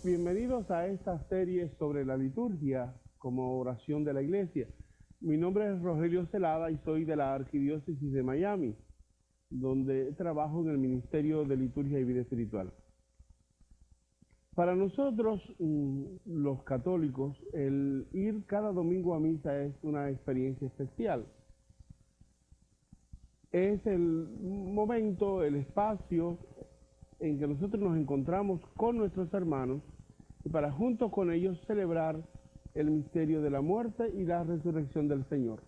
bienvenidos a esta serie sobre la liturgia como oración de la iglesia. Mi nombre es Rogelio Celada y soy de la Arquidiócesis de Miami, donde trabajo en el Ministerio de Liturgia y Vida Espiritual. Para nosotros, los católicos, el ir cada domingo a misa es una experiencia especial. Es el momento, el espacio en que nosotros nos encontramos con nuestros hermanos y para juntos con ellos celebrar el misterio de la muerte y la resurrección del Señor.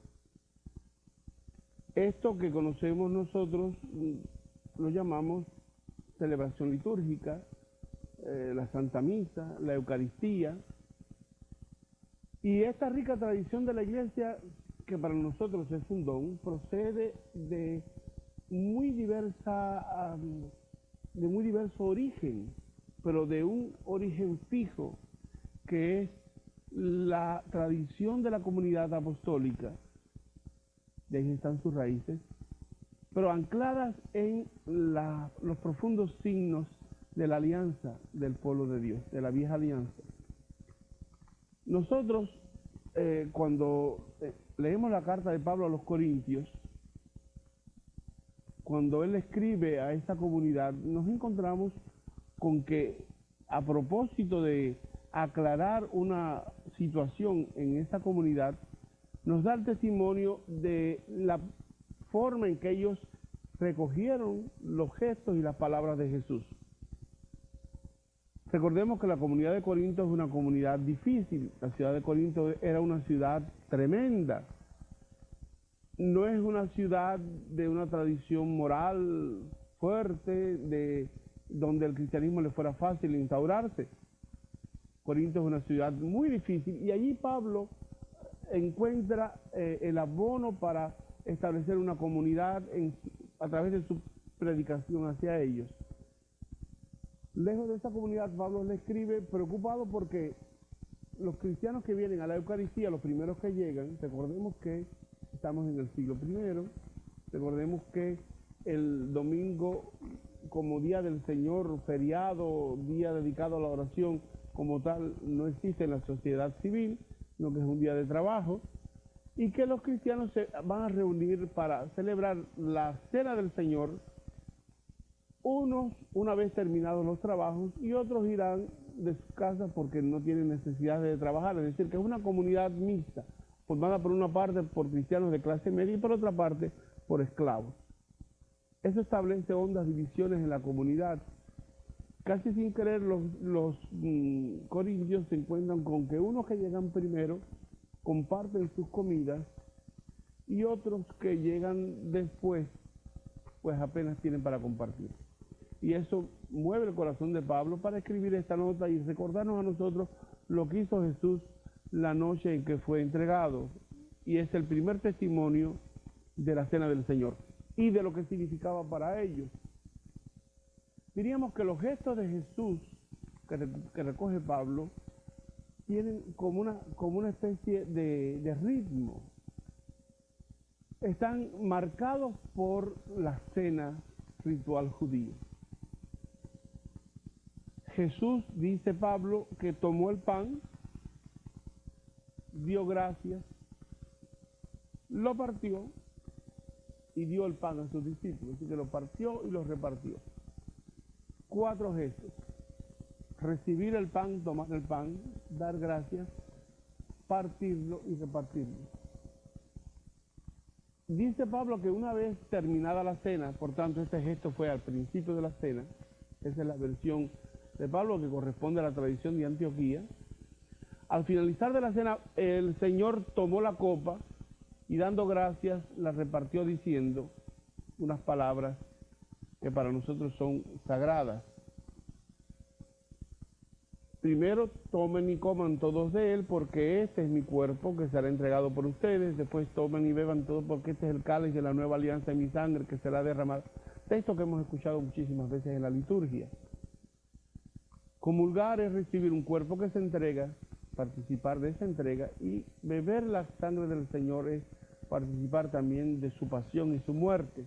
Esto que conocemos nosotros lo llamamos celebración litúrgica, la Santa Misa, la Eucaristía, y esta rica tradición de la Iglesia, que para nosotros es un don, procede de muy diverso origen, pero de un origen fijo, que es la tradición de la comunidad apostólica. De ahí están sus raíces, pero ancladas en los profundos signos de la alianza del pueblo de Dios, de la vieja alianza. Nosotros, cuando leemos la carta de Pablo a los Corintios, cuando él escribe a esta comunidad, nos encontramos con que, a propósito de aclarar una situación en esta comunidad, nos da el testimonio de la forma en que ellos recogieron los gestos y las palabras de Jesús. Recordemos que la comunidad de Corinto es una comunidad difícil. La ciudad de Corinto era una ciudad tremenda. No es una ciudad de una tradición moral fuerte, donde el cristianismo le fuera fácil instaurarse. Corinto es una ciudad muy difícil y allí Pablo encuentra el abono para establecer una comunidad a través de su predicación hacia ellos. Lejos de esa comunidad, Pablo le escribe preocupado porque los cristianos que vienen a la Eucaristía, los primeros que llegan, recordemos que estamos en el siglo I, recordemos que el domingo como día del Señor, feriado, día dedicado a la oración, como tal, no existe en la sociedad civil, sino que es un día de trabajo, y que los cristianos se van a reunir para celebrar la Cena del Señor, unos una vez terminados los trabajos y otros irán de sus casas porque no tienen necesidad de trabajar, es decir, que es una comunidad mixta, formada por una parte por cristianos de clase media y por otra parte por esclavos. Eso establece hondas divisiones en la comunidad. Casi sin querer los corintios se encuentran con que unos que llegan primero comparten sus comidas y otros que llegan después pues apenas tienen para compartir. Y eso mueve el corazón de Pablo para escribir esta nota y recordarnos a nosotros lo que hizo Jesús la noche en que fue entregado. Y es el primer testimonio de la Cena del Señor y de lo que significaba para ellos. Diríamos que los gestos de Jesús que recoge Pablo tienen como una especie de ritmo. Están marcados por la cena ritual judía. Jesús, dice Pablo, que tomó el pan, dio gracias, lo partió y dio el pan a sus discípulos. Así que lo partió y lo repartió. 4 gestos: recibir el pan, tomar el pan, dar gracias, partirlo y repartirlo. Dice Pablo que una vez terminada la cena, por tanto este gesto fue al principio de la cena, esa es la versión de Pablo que corresponde a la tradición de Antioquía. Al finalizar de la cena, el Señor tomó la copa y dando gracias la repartió diciendo unas palabras que para nosotros son sagradas. Primero, tomen y coman todos de él, porque este es mi cuerpo que será entregado por ustedes. Después, tomen y beban todos, porque este es el cáliz de la nueva alianza en mi sangre que será derramada. Texto que hemos escuchado muchísimas veces en la liturgia. Comulgar es recibir un cuerpo que se entrega, participar de esa entrega, y beber la sangre del Señor es participar también de su pasión y su muerte.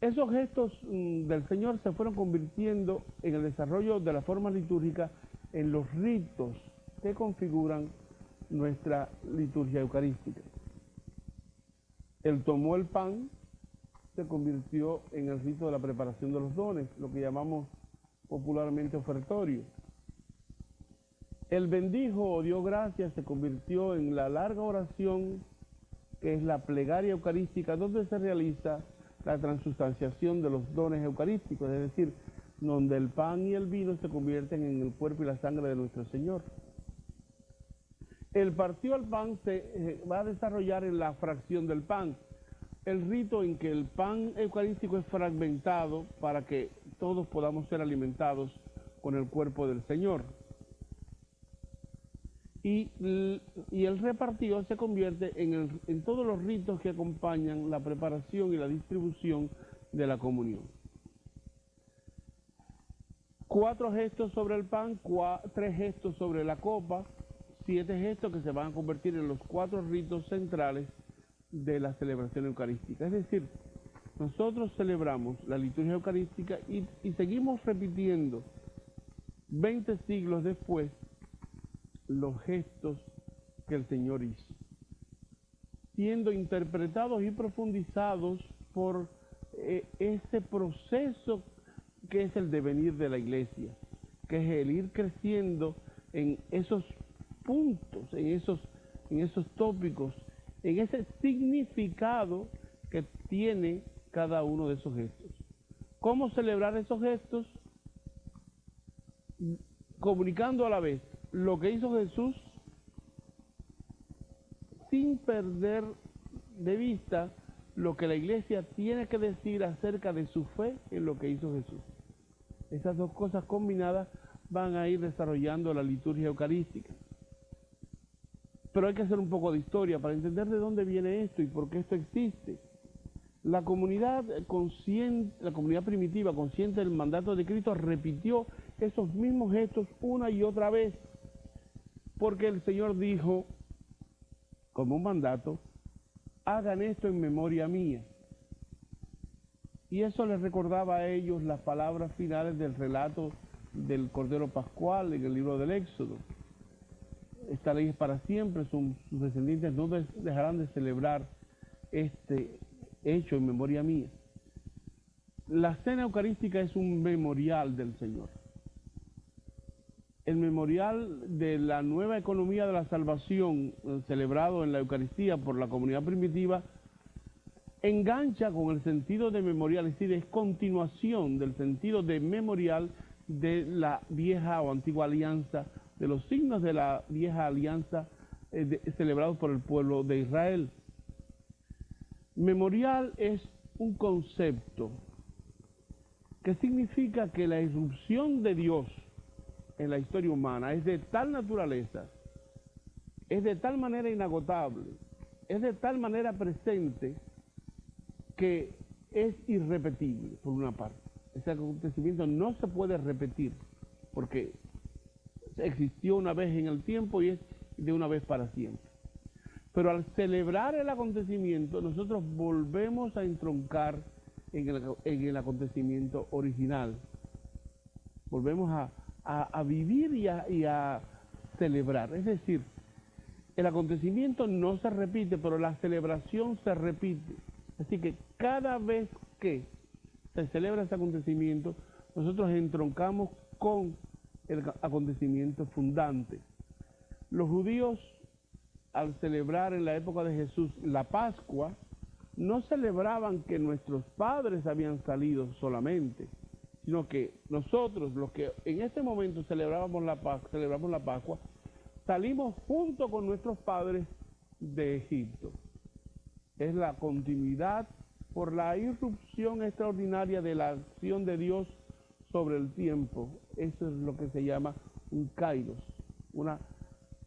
Esos gestos del Señor se fueron convirtiendo en el desarrollo de la forma litúrgica en los ritos que configuran nuestra liturgia eucarística. Él tomó el pan, se convirtió en el rito de la preparación de los dones, lo que llamamos popularmente ofertorio. El bendijo o dio gracias se convirtió en la larga oración que es la plegaria eucarística, donde se realiza la transustanciación de los dones eucarísticos, es decir, donde el pan y el vino se convierten en el cuerpo y la sangre de nuestro Señor. El partido al pan se va a desarrollar en la fracción del pan, el rito en que el pan eucarístico es fragmentado para que todos podamos ser alimentados con el cuerpo del Señor. Y el repartido se convierte en todos los ritos que acompañan la preparación y la distribución de la comunión. 4 gestos sobre el pan, 3 gestos sobre la copa, 7 gestos que se van a convertir en los 4 ritos centrales de la celebración eucarística. Es decir, nosotros celebramos la liturgia eucarística y seguimos repitiendo 20 siglos después los gestos que el Señor hizo, siendo interpretados y profundizados por ese proceso que es el devenir de la Iglesia, que es el ir creciendo en esos puntos, en esos tópicos, en ese significado que tiene cada uno de esos gestos. ¿Cómo celebrar esos gestos? Comunicando a la vez lo que hizo Jesús sin perder de vista lo que la Iglesia tiene que decir acerca de su fe en lo que hizo Jesús. Esas dos cosas combinadas van a ir desarrollando la liturgia eucarística. Pero hay que hacer un poco de historia para entender de dónde viene esto y por qué esto existe. La comunidad primitiva, consciente del mandato de Cristo, repitió esos mismos gestos una y otra vez, porque el Señor dijo, como un mandato, hagan esto en memoria mía. Y eso les recordaba a ellos las palabras finales del relato del Cordero Pascual en el libro del Éxodo. Esta ley es para siempre, sus descendientes no dejarán de celebrar este hecho en memoria mía. La cena eucarística es un memorial del Señor. El memorial de la nueva economía de la salvación celebrado en la Eucaristía por la comunidad primitiva engancha con el sentido de memorial, es decir, es continuación del sentido de memorial de la vieja o antigua alianza, de los signos de la vieja alianza celebrados por el pueblo de Israel. Memorial es un concepto que significa que la irrupción de Dios en la historia humana es de tal naturaleza, es de tal manera inagotable, es de tal manera presente que es irrepetible, por una parte. Ese acontecimiento no se puede repetir porque existió una vez en el tiempo y es de una vez para siempre. Pero al celebrar el acontecimiento, nosotros volvemos a entroncar en el acontecimiento original. Volvemos a vivir y a celebrar. Es decir, el acontecimiento no se repite, pero la celebración se repite. Así que cada vez que se celebra ese acontecimiento, nosotros entroncamos con el acontecimiento fundante. Los judíos, al celebrar en la época de Jesús la Pascua, no celebraban que nuestros padres habían salido solamente, sino que nosotros, los que en este momento celebramos la Pascua, salimos junto con nuestros padres de Egipto. Es la continuidad por la irrupción extraordinaria de la acción de Dios sobre el tiempo. Eso es lo que se llama un kairos, una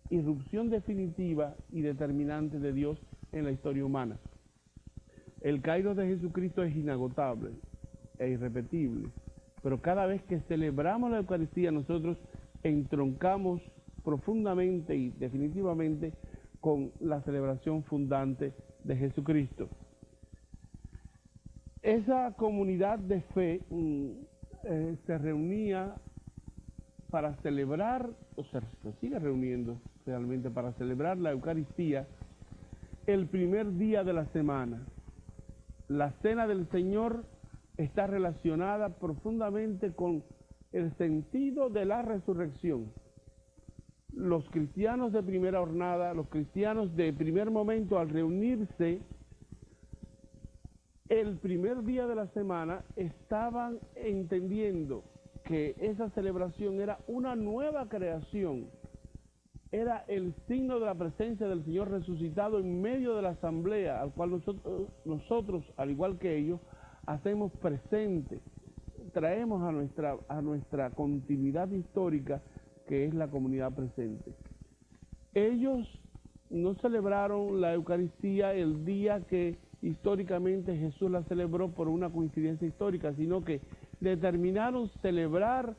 irrupción definitiva y determinante de Dios en la historia humana. El kairos de Jesucristo es inagotable e irrepetible, pero cada vez que celebramos la Eucaristía nosotros entroncamos profundamente y definitivamente con la celebración fundante de Jesucristo. Esa comunidad de fe se reunía para celebrar, o sea, se sigue reuniendo realmente para celebrar la Eucaristía el primer día de la semana. La cena del Señor está relacionada profundamente con el sentido de la resurrección. Los cristianos de primera jornada, los cristianos de primer momento, al reunirse el primer día de la semana, estaban entendiendo que esa celebración era una nueva creación, era el signo de la presencia del Señor resucitado en medio de la asamblea, al cual nosotros, al igual que ellos, hacemos presente, traemos a nuestra continuidad histórica, que es la comunidad presente. Ellos no celebraron la Eucaristía el día que históricamente Jesús la celebró por una coincidencia histórica, sino que determinaron celebrar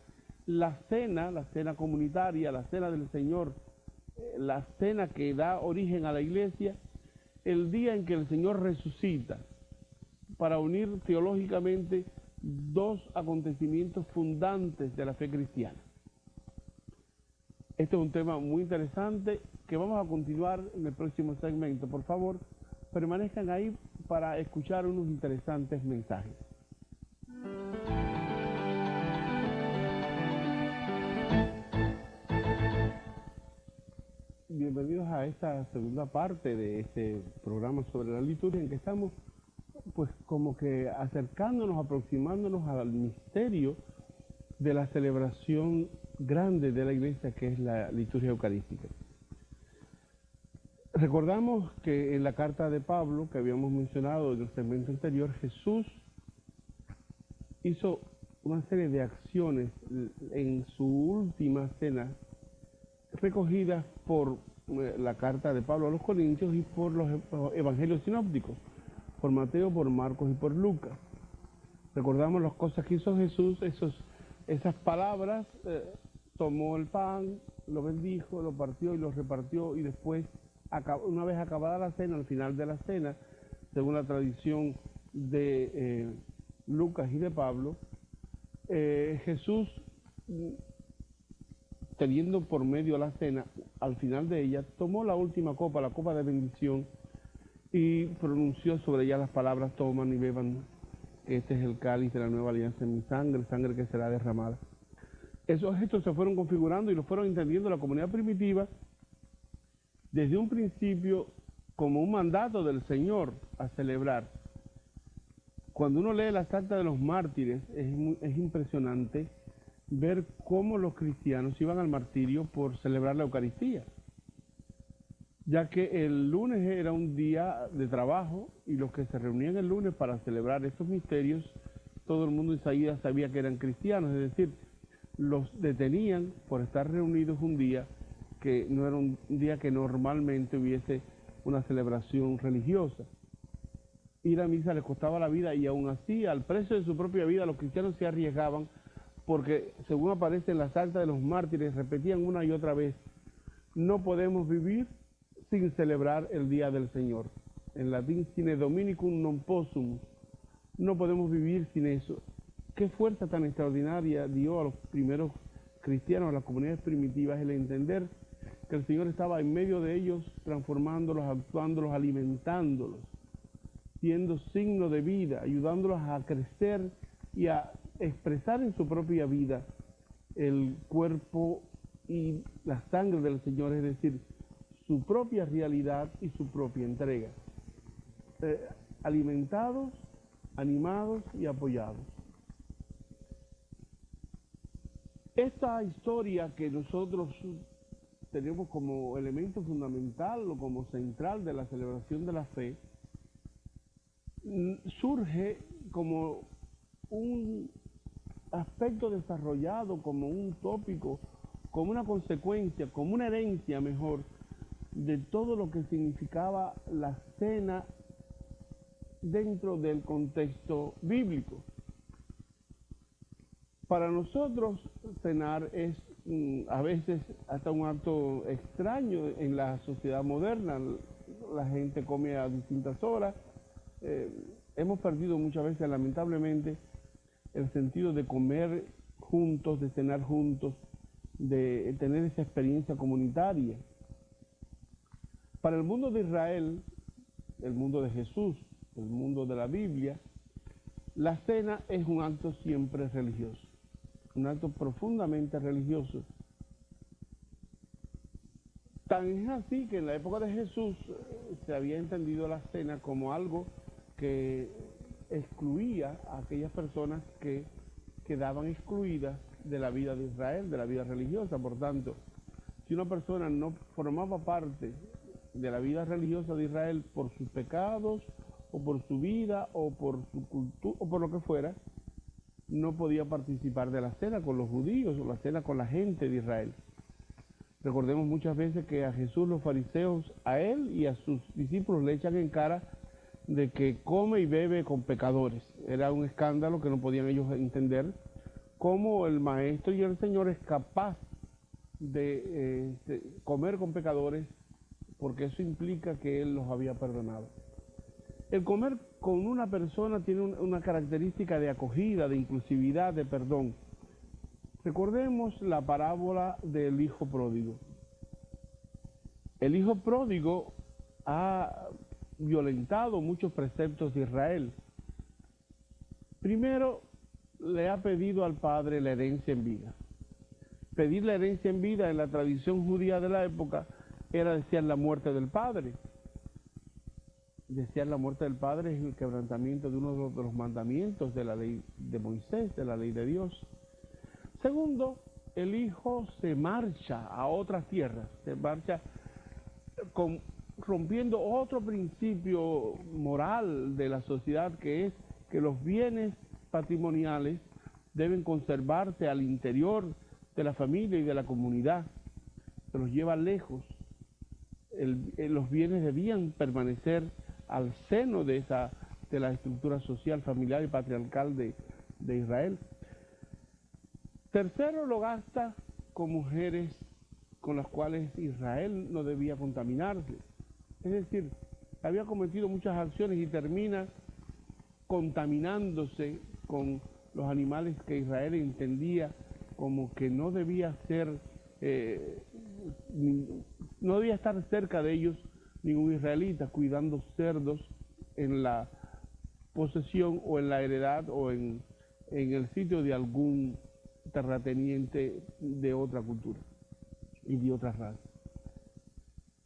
la cena comunitaria, la cena del Señor, la cena que da origen a la iglesia, el día en que el Señor resucita, para unir teológicamente dos acontecimientos fundantes de la fe cristiana. Este es un tema muy interesante que vamos a continuar en el próximo segmento. Por favor, permanezcan ahí para escuchar unos interesantes mensajes. Bienvenidos a esta segunda parte de este programa sobre la liturgia, en que estamos pues como que acercándonos, aproximándonos al misterio de la celebración grande de la iglesia, que es la liturgia eucarística. Recordamos que en la carta de Pablo, que habíamos mencionado en el segmento anterior, Jesús hizo una serie de acciones en su última cena, recogidas por la carta de Pablo a los Corintios y por los evangelios sinópticos, por Mateo, por Marcos y por Lucas. Recordamos las cosas que hizo Jesús, esas palabras, tomó el pan, lo bendijo, lo partió y lo repartió, y después, una vez acabada la cena, al final de la cena, según la tradición de Lucas y de Pablo, Jesús, teniendo por medio la cena, al final de ella, tomó la última copa, la copa de bendición, y pronunció sobre ella las palabras: toman y beban, este es el cáliz de la nueva alianza en mi sangre, sangre que será derramada. Esos gestos se fueron configurando y los fueron entendiendo la comunidad primitiva desde un principio como un mandato del Señor a celebrar. Cuando uno lee las actas de los mártires, es impresionante ver cómo los cristianos iban al martirio por celebrar la Eucaristía, ya que el lunes era un día de trabajo y los que se reunían el lunes para celebrar estos misterios, todo el mundo enseguida sabía que eran cristianos, es decir, los detenían por estar reunidos un día que no era un día que normalmente hubiese una celebración religiosa. Ir a misa les costaba la vida, y aún así, al precio de su propia vida, los cristianos se arriesgaban, porque según aparece en las actas de los mártires, repetían una y otra vez: no podemos vivir sin celebrar el día del Señor. En latín, sine Dominicum non possum. No podemos vivir sin eso. Qué fuerza tan extraordinaria dio a los primeros cristianos, a las comunidades primitivas, el entender que el Señor estaba en medio de ellos, transformándolos, actuándolos, alimentándolos, siendo signo de vida, ayudándolos a crecer y a expresar en su propia vida el cuerpo y la sangre del Señor, es decir, su propia realidad y su propia entrega. Alimentados, animados y apoyados. Esta historia que nosotros tenemos como elemento fundamental o como central de la celebración de la fe, surge como un aspecto desarrollado, como un tópico, como una consecuencia, como una herencia mejor, de todo lo que significaba la cena dentro del contexto bíblico. Para nosotros cenar es a veces hasta un acto extraño en la sociedad moderna. La gente come a distintas horas, hemos perdido muchas veces, lamentablemente, el sentido de comer juntos, de cenar juntos, de tener esa experiencia comunitaria. Para el mundo de Israel, el mundo de Jesús, el mundo de la Biblia, la cena es un acto siempre religioso, un acto profundamente religioso. Tan es así que en la época de Jesús se había entendido la cena como algo que excluía a aquellas personas que quedaban excluidas de la vida de Israel, de la vida religiosa. Por tanto, si una persona no formaba parte de la vida religiosa de Israel por sus pecados, o por su vida, o por su cultura, o por lo que fuera, no podía participar de la cena con los judíos, o la cena con la gente de Israel. Recordemos muchas veces que a Jesús los fariseos, a él y a sus discípulos le echan en cara de que come y bebe con pecadores. Era un escándalo que no podían ellos entender cómo el Maestro y el Señor es capaz de comer con pecadores, porque eso implica que Él los había perdonado. El comer con una persona tiene una característica de acogida, de inclusividad, de perdón. Recordemos la parábola del hijo pródigo. El hijo pródigo ha violentado muchos preceptos de Israel. Primero, le ha pedido al padre la herencia en vida. Pedir la herencia en vida en la tradición judía de la época era desear la muerte del padre. Desear la muerte del padre es el quebrantamiento de uno de los mandamientos de la ley de Moisés, de la ley de Dios. Segundo, el hijo se marcha a otras tierras, se marcha rompiendo otro principio moral de la sociedad, que es que los bienes patrimoniales deben conservarse al interior de la familia y de la comunidad. Se los lleva lejos. Los bienes debían permanecer al seno de la estructura social, familiar y patriarcal de Israel. Tercero, lo gasta con mujeres con las cuales Israel no debía contaminarse. Es decir, había cometido muchas acciones y termina contaminándose con los animales que Israel entendía como que no debía ser, no debía estar cerca de ellos ningún israelita, cuidando cerdos en la posesión o en la heredad o en el sitio de algún terrateniente de otra cultura y de otra raza.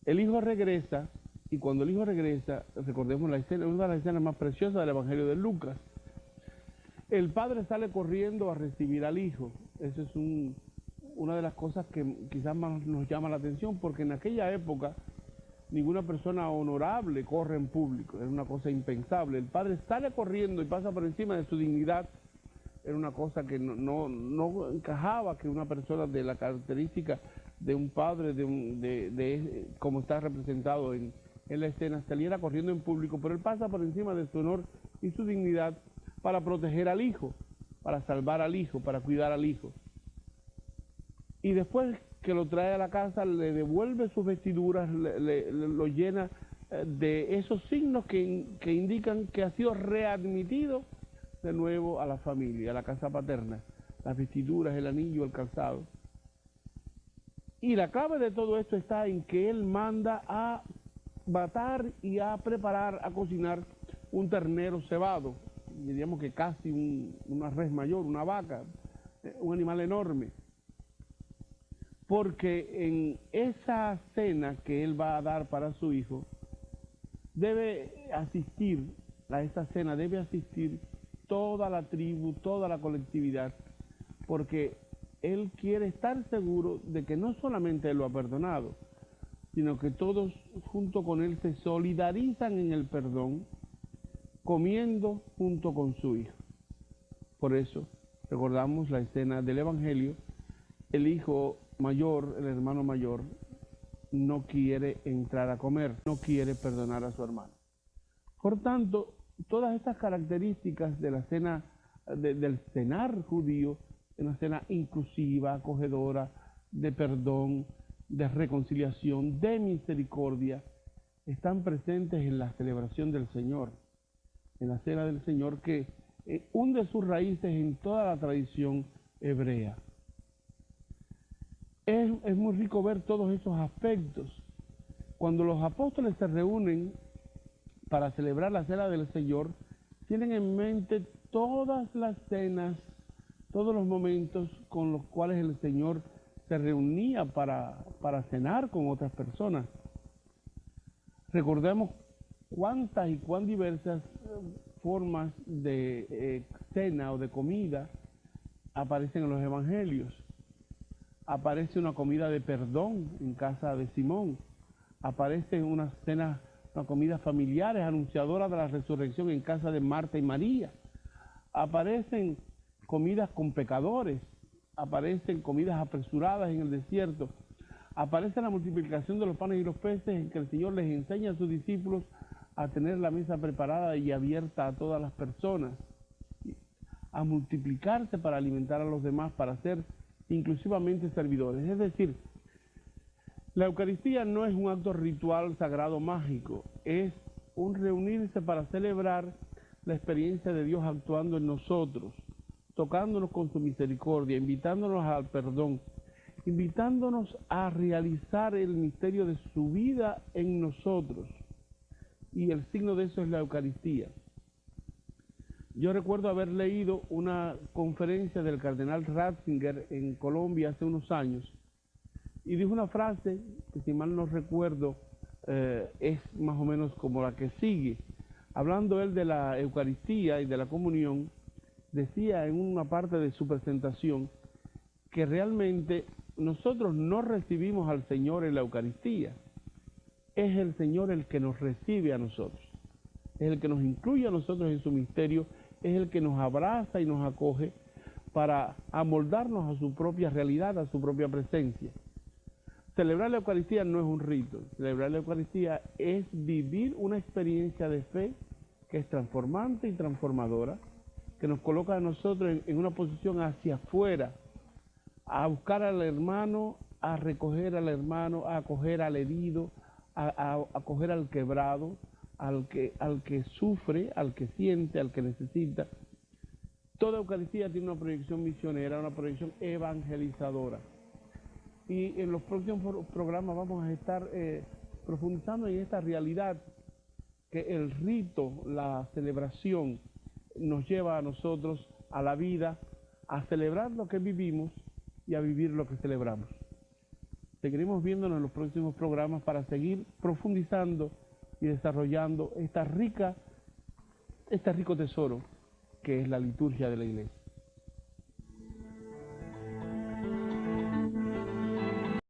El hijo regresa, y cuando el hijo regresa, recordemos la escena, una de las escenas más preciosas del Evangelio de Lucas. El padre sale corriendo a recibir al hijo. Esa es una de las cosas que quizás más nos llama la atención, porque en aquella época ninguna persona honorable corre en público, era una cosa impensable. El padre sale corriendo y pasa por encima de su dignidad. Era una cosa que no encajaba que una persona de la característica de un padre, como está representado en la escena, saliera corriendo en público, pero él pasa por encima de su honor y su dignidad para proteger al hijo, para salvar al hijo, para cuidar al hijo. Y después que lo trae a la casa, le devuelve sus vestiduras, lo llena de esos signos que indican que ha sido readmitido de nuevo a la familia, a la casa paterna, las vestiduras, el anillo, el calzado. Y la clave de todo esto está en que él manda a matar y a preparar, a cocinar un ternero cebado, diríamos que casi una res mayor, una vaca, un animal enorme. Porque en esa cena que él va a dar para su hijo, debe asistir a esa cena, debe asistir toda la tribu, toda la colectividad, porque él quiere estar seguro de que no solamente él lo ha perdonado, sino que todos junto con él se solidarizan en el perdón, comiendo junto con su hijo. Por eso recordamos la escena del Evangelio. El hijo mayor, el hermano mayor, no quiere entrar a comer, no quiere perdonar a su hermano. Por tanto, todas estas características de la cena, del cenar judío, una cena inclusiva, acogedora, de perdón, de reconciliación, de misericordia, están presentes en la celebración del Señor, en la Cena del Señor, que hunde sus raíces en toda la tradición hebrea. Es muy rico ver todos esos aspectos. Cuando los apóstoles se reúnen para celebrar la Cena del Señor, tienen en mente todas las cenas, todos los momentos con los cuales el Señor se reunía para cenar con otras personas. Recordemos cuántas y cuán diversas formas de cena o de comida aparecen en los evangelios. Aparece una comida de perdón en casa de Simón. Aparecen unas cenas, unas comidas familiares anunciadoras de la resurrección en casa de Marta y María. Aparecen comidas con pecadores. Aparecen comidas apresuradas en el desierto. Aparece la multiplicación de los panes y los peces, en que el Señor les enseña a sus discípulos a tener la mesa preparada y abierta a todas las personas, a multiplicarse para alimentar a los demás, para ser inclusivamente servidores. Es decir, la Eucaristía no es un acto ritual sagrado mágico, es un reunirse para celebrar la experiencia de Dios actuando en nosotros, tocándonos con su misericordia, invitándonos al perdón, invitándonos a realizar el misterio de su vida en nosotros. Y el signo de eso es la Eucaristía. Yo recuerdo haber leído una conferencia del cardenal Ratzinger en Colombia hace unos años, y dijo una frase que, si mal no recuerdo, es más o menos como la que sigue. Hablando él de la Eucaristía y de la comunión, decía en una parte de su presentación que realmente nosotros no recibimos al Señor en la Eucaristía, es el Señor el que nos recibe a nosotros, es el que nos incluye a nosotros en su misterio, es el que nos abraza y nos acoge para amoldarnos a su propia realidad, a su propia presencia. Celebrar la Eucaristía no es un rito, celebrar la Eucaristía es vivir una experiencia de fe que es transformante y transformadora, que nos coloca a nosotros en una posición hacia afuera, a buscar al hermano, a recoger al hermano, a acoger al herido, a acoger al quebrado, al que sufre, al que siente, al que necesita. Toda Eucaristía tiene una proyección misionera, una proyección evangelizadora. Y en los próximos programas vamos a estar profundizando en esta realidad que el rito, la celebración, nos lleva a nosotros a la vida, a celebrar lo que vivimos y a vivir lo que celebramos. Seguiremos viéndonos en los próximos programas para seguir profundizando y desarrollando este rico tesoro que es la liturgia de la Iglesia.